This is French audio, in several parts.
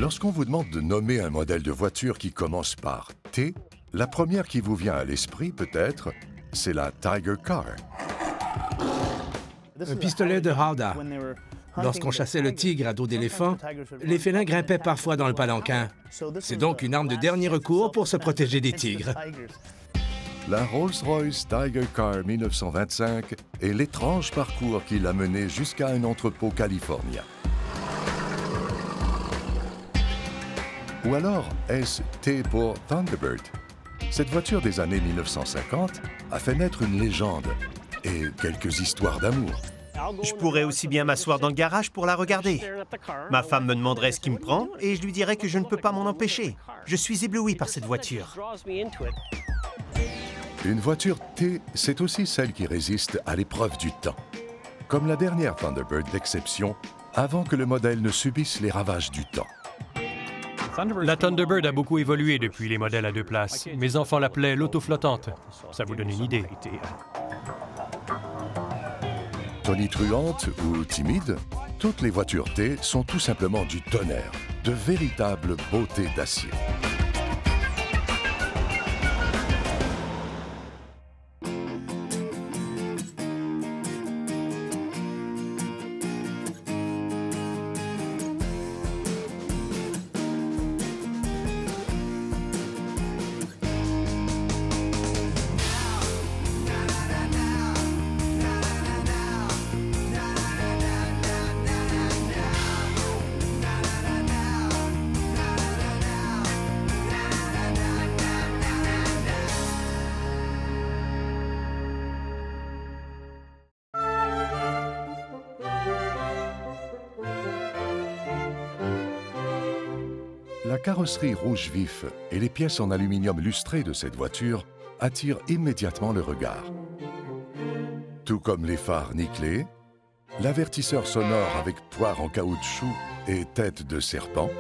Lorsqu'on vous demande de nommer un modèle de voiture qui commence par T, la première qui vous vient à l'esprit, peut-être, c'est la Tiger Car. Un pistolet de Howdah. Lorsqu'on chassait le tigre à dos d'éléphant, les félins grimpaient parfois dans le palanquin. C'est donc une arme de dernier recours pour se protéger des tigres. La Rolls-Royce Tiger Car 1925 est l'étrange parcours qui l'a mené jusqu'à un entrepôt californien. Ou alors, est-ce T pour Thunderbird? Cette voiture des années 1950 a fait naître une légende et quelques histoires d'amour. Je pourrais aussi bien m'asseoir dans le garage pour la regarder. Ma femme me demanderait ce qui me prend et je lui dirais que je ne peux pas m'en empêcher. Je suis ébloui par cette voiture. Une voiture T, c'est aussi celle qui résiste à l'épreuve du temps. Comme la dernière Thunderbird d'exception, avant que le modèle ne subisse les ravages du temps. La Thunderbird a beaucoup évolué depuis les modèles à deux places. Mes enfants l'appelaient l'autoflottante. Ça vous donne une idée. Tonitruantes ou timides, toutes les voitures T sont tout simplement du tonnerre, de véritables beautés d'acier. La carrosserie rouge vif et les pièces en aluminium lustré de cette voiture attirent immédiatement le regard. Tout comme les phares nickelés, l'avertisseur sonore avec poire en caoutchouc et tête de serpent,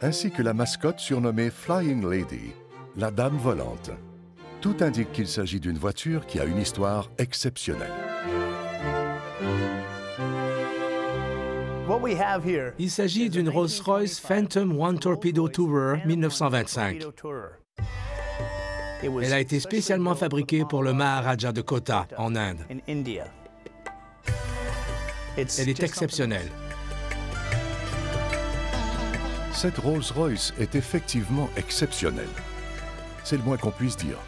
ainsi que la mascotte surnommée Flying Lady, la dame volante. Tout indique qu'il s'agit d'une voiture qui a une histoire exceptionnelle. Il s'agit d'une Rolls-Royce Phantom One Torpedo Tourer 1925. Elle a été spécialement fabriquée pour le Maharaja de Kota, en Inde. Elle est exceptionnelle. Cette Rolls-Royce est effectivement exceptionnelle. C'est le moins qu'on puisse dire.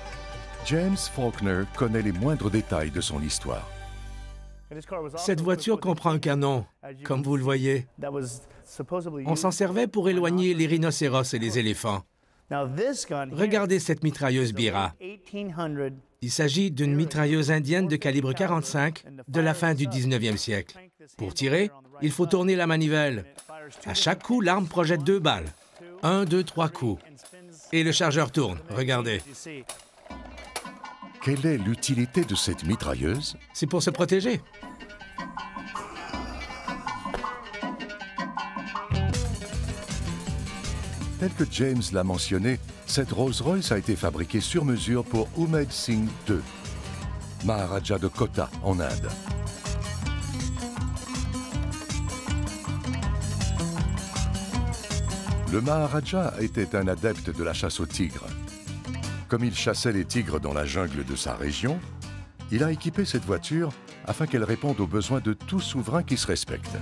James Faulkner connaît les moindres détails de son histoire. Cette voiture comprend un canon, comme vous le voyez. On s'en servait pour éloigner les rhinocéros et les éléphants. Regardez cette mitrailleuse Bira. Il s'agit d'une mitrailleuse indienne de calibre 45 de la fin du 19e siècle. Pour tirer, il faut tourner la manivelle. À chaque coup, l'arme projette 2 balles. 1, 2, 3 coups. Et le chargeur tourne. Regardez. Quelle est l'utilité de cette mitrailleuse? C'est pour se protéger. Tel que James l'a mentionné, cette Rolls-Royce a été fabriquée sur mesure pour Umed Singh II, Maharaja de Kota, en Inde. Le Maharaja était un adepte de la chasse aux tigres. Comme il chassait les tigres dans la jungle de sa région, il a équipé cette voiture afin qu'elle réponde aux besoins de tout souverain qui se respecte.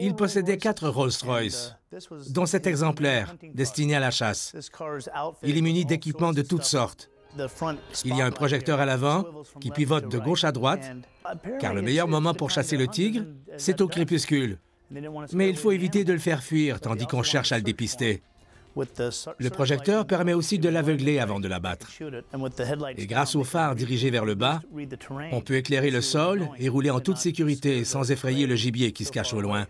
Il possédait 4 Rolls-Royce, dont cet exemplaire, destiné à la chasse. Il est muni d'équipements de toutes sortes. Il y a un projecteur à l'avant qui pivote de gauche à droite, car le meilleur moment pour chasser le tigre, c'est au crépuscule. Mais il faut éviter de le faire fuir tandis qu'on cherche à le dépister. Le projecteur permet aussi de l'aveugler avant de l'abattre. Et grâce au phare dirigé vers le bas, on peut éclairer le sol et rouler en toute sécurité sans effrayer le gibier qui se cache au loin.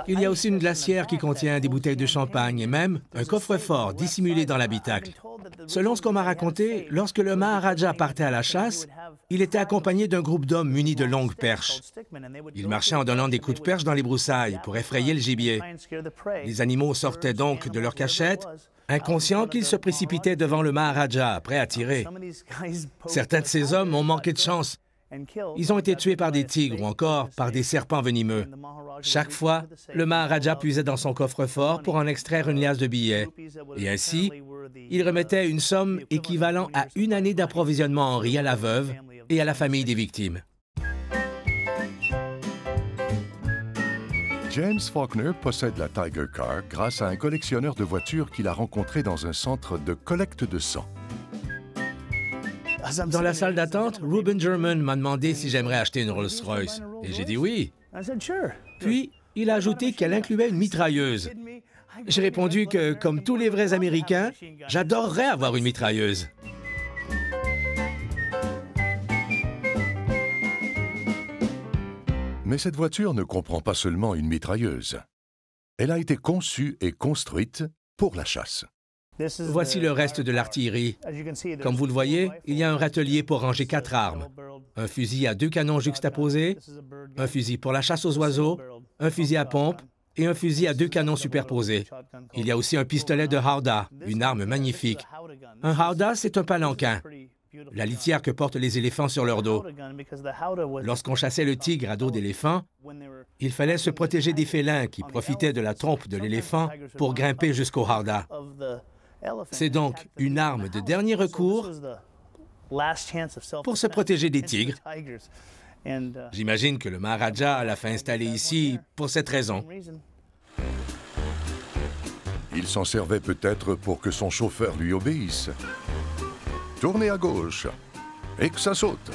Il y a aussi une glacière qui contient des bouteilles de champagne et même un coffre-fort dissimulé dans l'habitacle. Selon ce qu'on m'a raconté, lorsque le Maharaja partait à la chasse, il était accompagné d'un groupe d'hommes munis de longues perches. Ils marchaient en donnant des coups de perche dans les broussailles pour effrayer le gibier. Les animaux sortaient donc de leur cachette, inconscients qu'ils se précipitaient devant le Maharaja, prêts à tirer. Certains de ces hommes ont manqué de chance. Ils ont été tués par des tigres ou encore par des serpents venimeux. Chaque fois, le Maharaja puisait dans son coffre-fort pour en extraire une liasse de billets. Et ainsi, il remettait une somme équivalent à une année d'approvisionnement en riz à la veuve et à la famille des victimes. James Faulkner possède la Tiger Car grâce à un collectionneur de voitures qu'il a rencontré dans un centre de collecte de sang. Dans la salle d'attente, Reuben German m'a demandé si j'aimerais acheter une Rolls-Royce. Et j'ai dit oui. Puis, il a ajouté qu'elle incluait une mitrailleuse. J'ai répondu que, comme tous les vrais Américains, j'adorerais avoir une mitrailleuse. Mais cette voiture ne comprend pas seulement une mitrailleuse. Elle a été conçue et construite pour la chasse. Voici le reste de l'artillerie. Comme vous le voyez, il y a un râtelier pour ranger 4 armes. Un fusil à 2 canons juxtaposés, un fusil pour la chasse aux oiseaux, un fusil à pompe et un fusil à 2 canons superposés. Il y a aussi un pistolet de howdah, une arme magnifique. Un howdah, c'est un palanquin, la litière que portent les éléphants sur leur dos. Lorsqu'on chassait le tigre à dos d'éléphant, il fallait se protéger des félins qui profitaient de la trompe de l'éléphant pour grimper jusqu'au howdah. C'est donc une arme de dernier recours pour se protéger des tigres. J'imagine que le Maharaja l'a fait installer ici pour cette raison. Il s'en servait peut-être pour que son chauffeur lui obéisse. Tournez à gauche et que ça saute.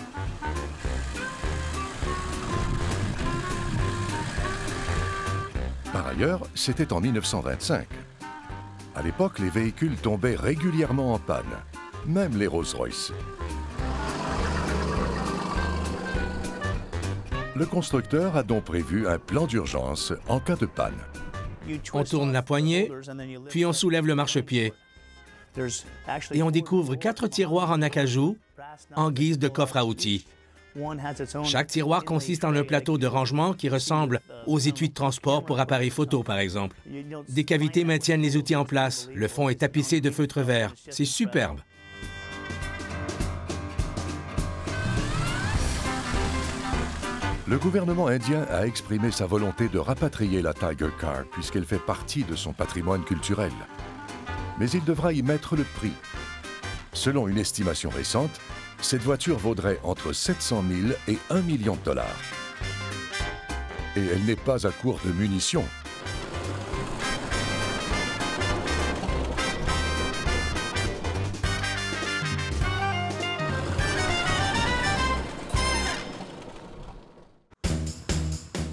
Par ailleurs, c'était en 1925. À l'époque, les véhicules tombaient régulièrement en panne, même les Rolls-Royce. Le constructeur a donc prévu un plan d'urgence en cas de panne. On tourne la poignée, puis on soulève le marchepied. Et on découvre 4 tiroirs en acajou en guise de coffre à outils. Chaque tiroir consiste en un plateau de rangement qui ressemble aux étuis de transport pour appareils photo, par exemple. Des cavités maintiennent les outils en place. Le fond est tapissé de feutre vert. C'est superbe. Le gouvernement indien a exprimé sa volonté de rapatrier la Tiger Car puisqu'elle fait partie de son patrimoine culturel. Mais il devra y mettre le prix. Selon une estimation récente, cette voiture vaudrait entre 700 000 et 1 million de dollars. Et elle n'est pas à court de munitions.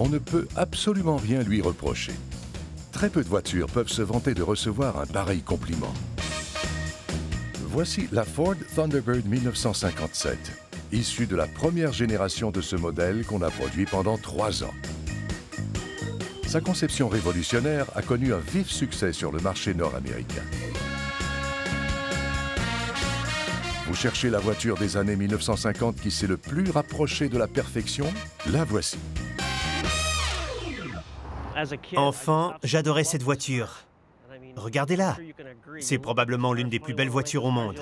On ne peut absolument rien lui reprocher. Très peu de voitures peuvent se vanter de recevoir un pareil compliment. Voici la Ford Thunderbird 1957, issue de la première génération de ce modèle qu'on a produit pendant 3 ans. Sa conception révolutionnaire a connu un vif succès sur le marché nord-américain. Vous cherchez la voiture des années 1950 qui s'est le plus rapprochée de la perfection? La voici. Enfant, j'adorais cette voiture. Regardez-la. C'est probablement l'une des plus belles voitures au monde.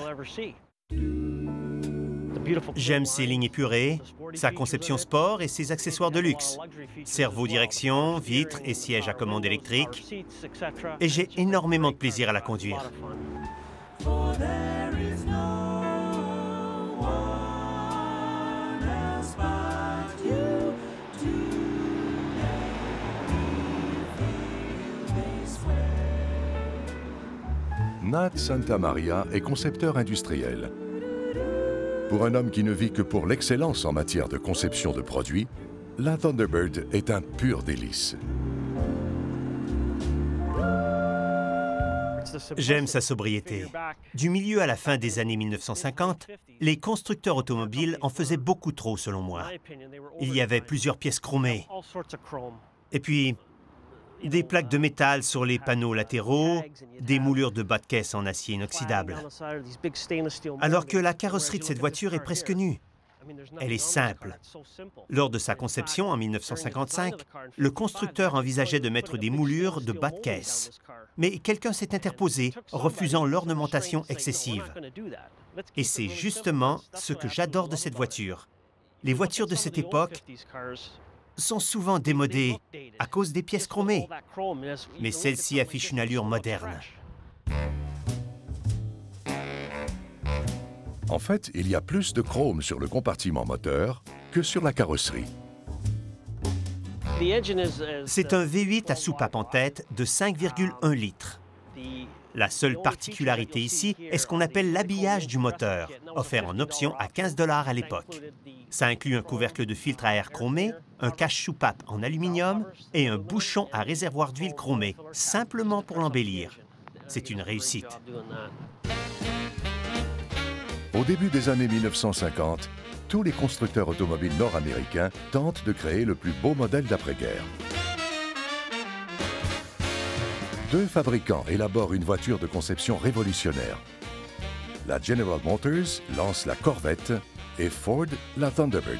J'aime ses lignes épurées, sa conception sport et ses accessoires de luxe. Cerveau direction, vitres et sièges à commande électrique. Et j'ai énormément de plaisir à la conduire. Nat Santamaria est concepteur industriel. Pour un homme qui ne vit que pour l'excellence en matière de conception de produits, la Thunderbird est un pur délice. J'aime sa sobriété. Du milieu à la fin des années 1950, les constructeurs automobiles en faisaient beaucoup trop, selon moi. Il y avait plusieurs pièces chromées. Et puis, Des plaques de métal sur les panneaux latéraux, des moulures de bas de caisse en acier inoxydable. Alors que la carrosserie de cette voiture est presque nue. Elle est simple. Lors de sa conception en 1955, le constructeur envisageait de mettre des moulures de bas de caisse. Mais quelqu'un s'est interposé, refusant l'ornementation excessive. Et c'est justement ce que j'adore de cette voiture. Les voitures de cette époque sont souvent démodées à cause des pièces chromées. Mais celle-ci affiche une allure moderne. En fait, il y a plus de chrome sur le compartiment moteur que sur la carrosserie. C'est un V8 à soupape en tête de 5,1 litres. La seule particularité ici est ce qu'on appelle l'habillage du moteur, offert en option à 15 $ à l'époque. Ça inclut un couvercle de filtre à air chromé, un cache-soupape en aluminium et un bouchon à réservoir d'huile chromé, simplement pour l'embellir. C'est une réussite. Au début des années 1950, tous les constructeurs automobiles nord-américains tentent de créer le plus beau modèle d'après-guerre. Deux fabricants élaborent une voiture de conception révolutionnaire. La General Motors lance la Corvette et Ford la Thunderbird.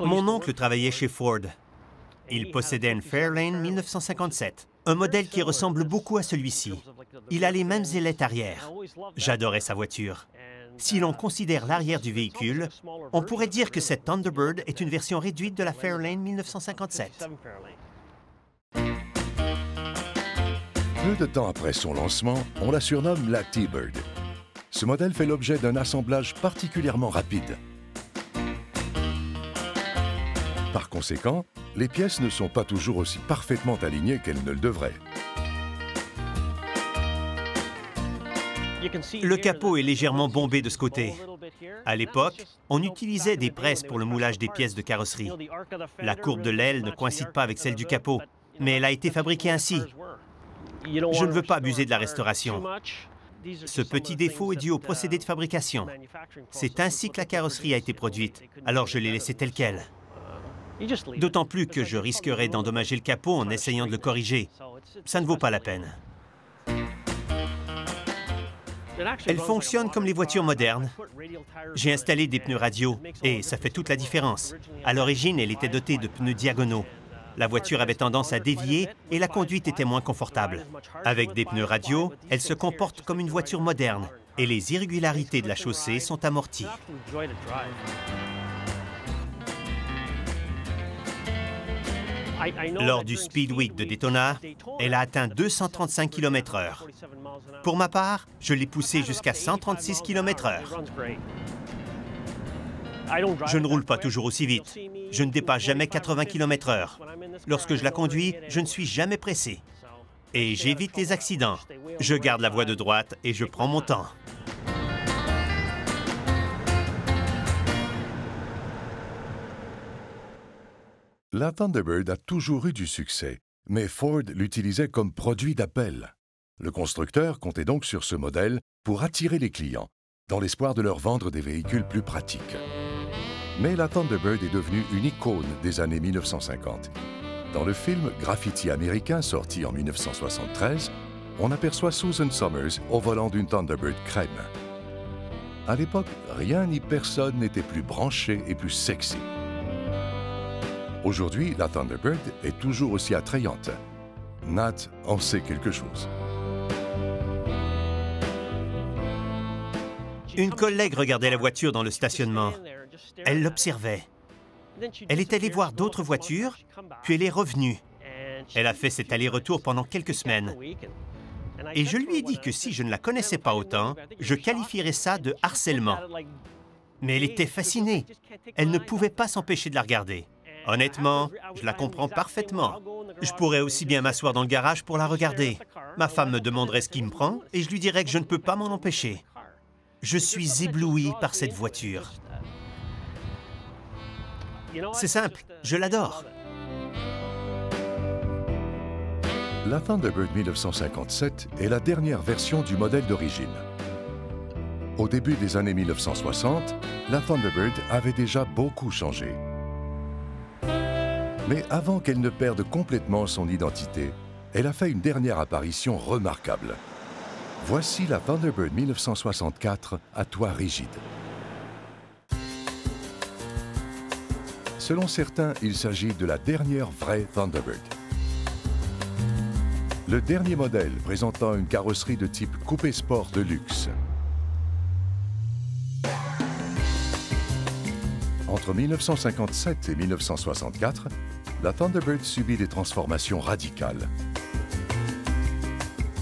Mon oncle travaillait chez Ford. Il possédait une Fairlane 1957, un modèle qui ressemble beaucoup à celui-ci. Il a les mêmes ailettes arrière. J'adorais sa voiture. Si l'on considère l'arrière du véhicule, on pourrait dire que cette Thunderbird est une version réduite de la Fairlane 1957. Peu de temps après son lancement, on la surnomme la T-Bird. Ce modèle fait l'objet d'un assemblage particulièrement rapide. Par conséquent, les pièces ne sont pas toujours aussi parfaitement alignées qu'elles ne le devraient. Le capot est légèrement bombé de ce côté. À l'époque, on utilisait des presses pour le moulage des pièces de carrosserie. La courbe de l'aile ne coïncide pas avec celle du capot, mais elle a été fabriquée ainsi. Je ne veux pas abuser de la restauration. Ce petit défaut est dû au procédé de fabrication. C'est ainsi que la carrosserie a été produite, alors je l'ai laissée telle qu'elle. D'autant plus que je risquerais d'endommager le capot en essayant de le corriger. Ça ne vaut pas la peine. Elle fonctionne comme les voitures modernes. J'ai installé des pneus radio et ça fait toute la différence. À l'origine, elle était dotée de pneus diagonaux. La voiture avait tendance à dévier et la conduite était moins confortable. Avec des pneus radio, elle se comporte comme une voiture moderne et les irrégularités de la chaussée sont amorties. Lors du Speed Week de Daytona, elle a atteint 235 km/h. Pour ma part, je l'ai poussée jusqu'à 136 km/h. Je ne roule pas toujours aussi vite. Je ne dépasse jamais 80 km/h. Lorsque je la conduis, je ne suis jamais pressé. Et j'évite les accidents. Je garde la voie de droite et je prends mon temps. La Thunderbird a toujours eu du succès, mais Ford l'utilisait comme produit d'appel. Le constructeur comptait donc sur ce modèle pour attirer les clients, dans l'espoir de leur vendre des véhicules plus pratiques. Mais la Thunderbird est devenue une icône des années 1950. Dans le film Graffiti américain sorti en 1973, on aperçoit Susan Somers au volant d'une Thunderbird crème. À l'époque, rien ni personne n'était plus branché et plus sexy. Aujourd'hui, la Thunderbird est toujours aussi attrayante. Nat en sait quelque chose. Une collègue regardait la voiture dans le stationnement. Elle l'observait. Elle est allée voir d'autres voitures, puis elle est revenue. Elle a fait cet aller-retour pendant quelques semaines. Et je lui ai dit que si je ne la connaissais pas autant, je qualifierais ça de harcèlement. Mais elle était fascinée. Elle ne pouvait pas s'empêcher de la regarder. Honnêtement, je la comprends parfaitement. Je pourrais aussi bien m'asseoir dans le garage pour la regarder. Ma femme me demanderait ce qui me prend et je lui dirais que je ne peux pas m'en empêcher. Je suis ébloui par cette voiture. C'est simple, je l'adore. La Thunderbird 1957 est la dernière version du modèle d'origine. Au début des années 1960, la Thunderbird avait déjà beaucoup changé. Mais avant qu'elle ne perde complètement son identité, elle a fait une dernière apparition remarquable. Voici la Thunderbird 1964 à toit rigide. Selon certains, il s'agit de la dernière vraie Thunderbird. Le dernier modèle présentant une carrosserie de type coupé sport de luxe. Entre 1957 et 1964, la Thunderbird subit des transformations radicales.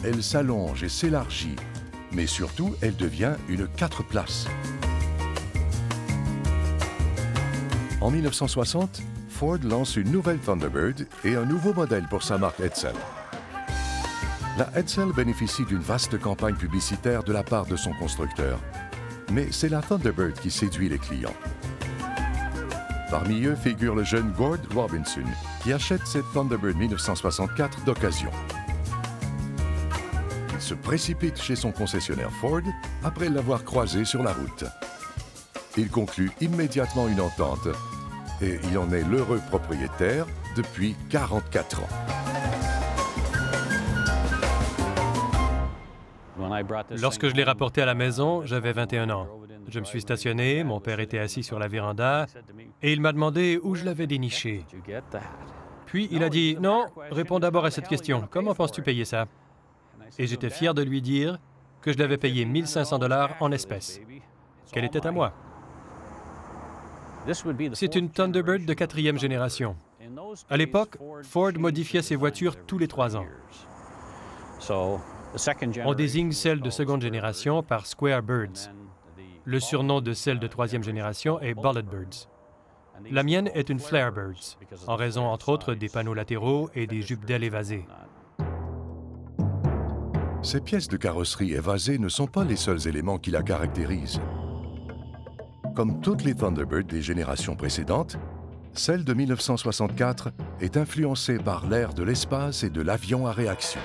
Elle s'allonge et s'élargit, mais surtout, elle devient une 4 places. En 1960, Ford lance une nouvelle Thunderbird et un nouveau modèle pour sa marque Edsel. La Edsel bénéficie d'une vaste campagne publicitaire de la part de son constructeur, mais c'est la Thunderbird qui séduit les clients. Parmi eux figure le jeune Gord Robinson, qui achète cette Thunderbird 1964 d'occasion. Il se précipite chez son concessionnaire Ford après l'avoir croisé sur la route. Il conclut immédiatement une entente et il en est l'heureux propriétaire depuis 44 ans. Lorsque je l'ai rapporté à la maison, j'avais 21 ans. Je me suis stationné, mon père était assis sur la véranda et il m'a demandé où je l'avais déniché. Puis il a dit « Non, réponds d'abord à cette question. Comment penses-tu payer ça? » Et j'étais fier de lui dire que je l'avais payé 1 500 $ en espèces, qu'elle était à moi. C'est une Thunderbird de 4e génération. À l'époque, Ford modifiait ses voitures tous les 3 ans. On désigne celles de seconde génération par Square Birds. Le surnom de celle de 3e génération est Bullet Birds. La mienne est une Flare Birds, en raison entre autres des panneaux latéraux et des jupes d'ailes évasées. Ces pièces de carrosserie évasées ne sont pas les seuls éléments qui la caractérisent. Comme toutes les Thunderbird des générations précédentes, celle de 1964 est influencée par l'ère de l'espace et de l'avion à réaction.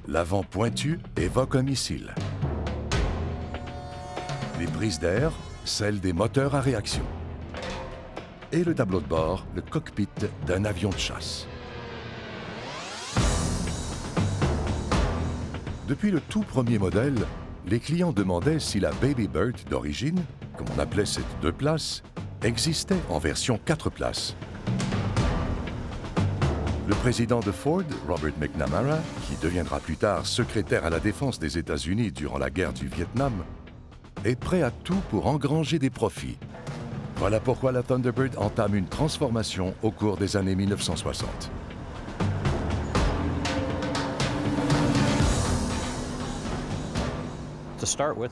L'avant pointu évoque un missile. Les prises d'air, celles des moteurs à réaction. Et le tableau de bord, le cockpit d'un avion de chasse. Depuis le tout premier modèle, les clients demandaient si la Baby Bird d'origine, comme on appelait cette 2 places, existait en version 4 places. Le président de Ford, Robert McNamara, qui deviendra plus tard secrétaire à la défense des États-Unis durant la guerre du Vietnam, est prêt à tout pour engranger des profits. Voilà pourquoi la Thunderbird entame une transformation au cours des années 1960.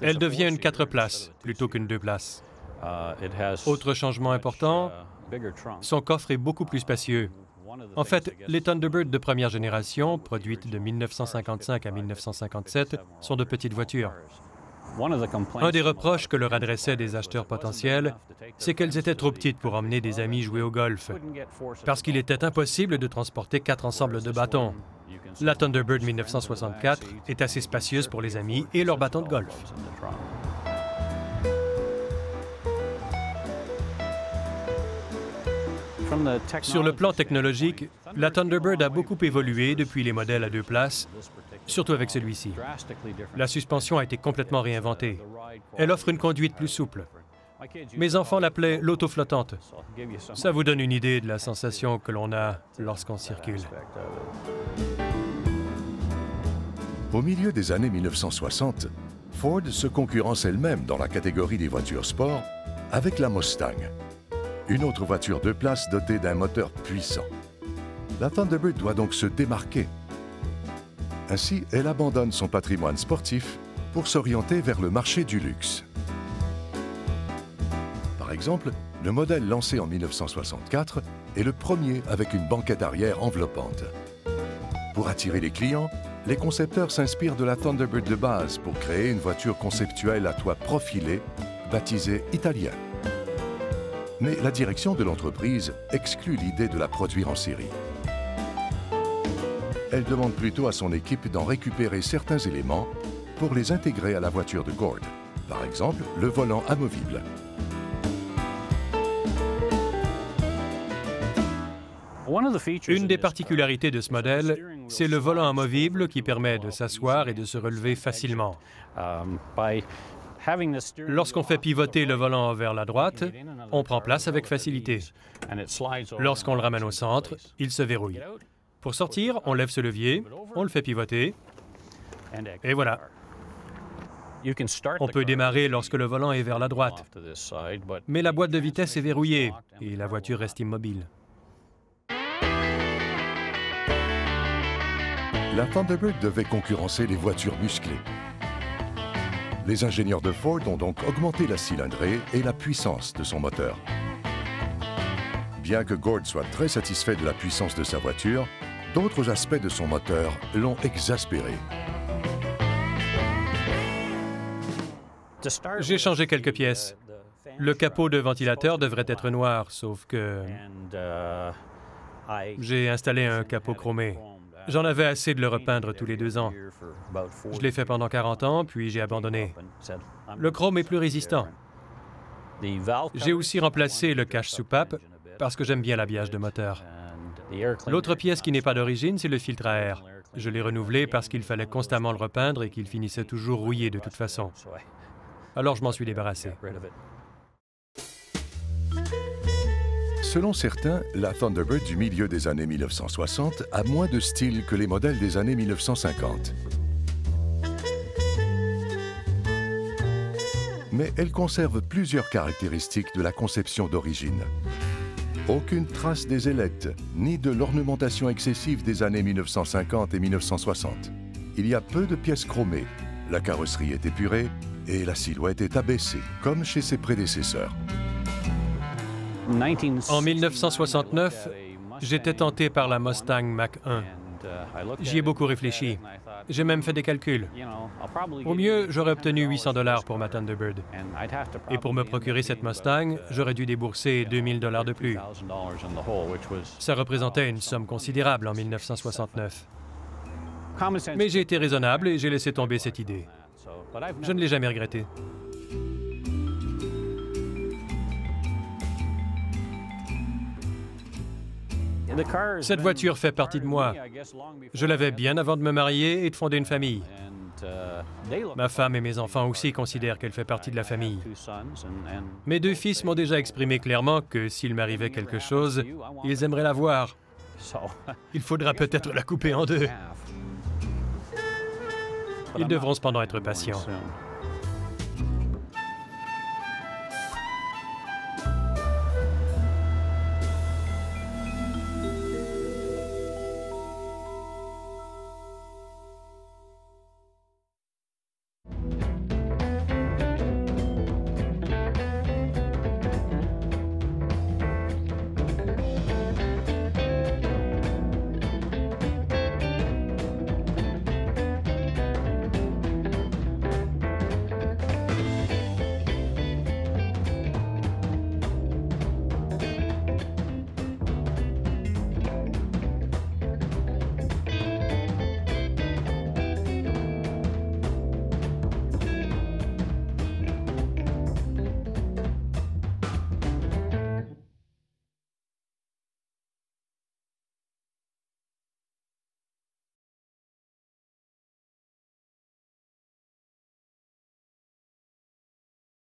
Elle devient une 4 places plutôt qu'une 2 places. Autre changement important, son coffre est beaucoup plus spacieux. En fait, les Thunderbird de première génération, produites de 1955 à 1957, sont de petites voitures. Un des reproches que leur adressaient des acheteurs potentiels, c'est qu'elles étaient trop petites pour emmener des amis jouer au golf, parce qu'il était impossible de transporter 4 ensembles de bâtons. La Thunderbird 1964 est assez spacieuse pour les amis et leurs bâtons de golf. Sur le plan technologique, la Thunderbird a beaucoup évolué depuis les modèles à 2 places, surtout avec celui-ci. La suspension a été complètement réinventée. Elle offre une conduite plus souple. Mes enfants l'appelaient l'autoflottante. Ça vous donne une idée de la sensation que l'on a lorsqu'on circule. Au milieu des années 1960, Ford se concurrence elle-même dans la catégorie des voitures sport avec la Mustang, une autre voiture 2 places dotée d'un moteur puissant. La Thunderbird doit donc se démarquer. Ainsi, elle abandonne son patrimoine sportif pour s'orienter vers le marché du luxe. Par exemple, le modèle lancé en 1964 est le premier avec une banquette arrière enveloppante. Pour attirer les clients, les concepteurs s'inspirent de la Thunderbird de base pour créer une voiture conceptuelle à toit profilé, baptisée Italien. Mais la direction de l'entreprise exclut l'idée de la produire en série. Elle demande plutôt à son équipe d'en récupérer certains éléments pour les intégrer à la voiture de Gord. Par exemple, le volant amovible. Une des particularités de ce modèle, c'est le volant amovible qui permet de s'asseoir et de se relever facilement. Lorsqu'on fait pivoter le volant vers la droite, on prend place avec facilité. Lorsqu'on le ramène au centre, il se verrouille. Pour sortir, on lève ce levier, on le fait pivoter, et voilà. On peut démarrer lorsque le volant est vers la droite, mais la boîte de vitesse est verrouillée et la voiture reste immobile. La Thunderbird devait concurrencer les voitures musclées. Les ingénieurs de Ford ont donc augmenté la cylindrée et la puissance de son moteur. Bien que Gord soit très satisfait de la puissance de sa voiture, d'autres aspects de son moteur l'ont exaspéré. J'ai changé quelques pièces. Le capot de ventilateur devrait être noir, sauf que j'ai installé un capot chromé. J'en avais assez de le repeindre tous les 2 ans. Je l'ai fait pendant 40 ans, puis j'ai abandonné. Le chrome est plus résistant. J'ai aussi remplacé le cache-soupape parce que j'aime bien l'habillage de moteur. L'autre pièce qui n'est pas d'origine, c'est le filtre à air. Je l'ai renouvelé parce qu'il fallait constamment le repeindre et qu'il finissait toujours rouillé de toute façon. Alors je m'en suis débarrassé. Selon certains, la Thunderbird du milieu des années 1960 a moins de style que les modèles des années 1950. Mais elle conserve plusieurs caractéristiques de la conception d'origine. Aucune trace des ailettes, ni de l'ornementation excessive des années 1950 et 1960. Il y a peu de pièces chromées, la carrosserie est épurée et la silhouette est abaissée, comme chez ses prédécesseurs. En 1969, j'étais tenté par la Mustang Mach-1. J'y ai beaucoup réfléchi. J'ai même fait des calculs. Au mieux, j'aurais obtenu 800 $ pour ma Thunderbird. Et pour me procurer cette Mustang, j'aurais dû débourser 2000 $ de plus. Ça représentait une somme considérable en 1969. Mais j'ai été raisonnable et j'ai laissé tomber cette idée. Je ne l'ai jamais regretté. Cette voiture fait partie de moi. Je l'avais bien avant de me marier et de fonder une famille. Ma femme et mes enfants aussi considèrent qu'elle fait partie de la famille. Mes 2 fils m'ont déjà exprimé clairement que s'il m'arrivait quelque chose, ils aimeraient la voir. Il faudra peut-être la couper en 2. Ils devront cependant être patients.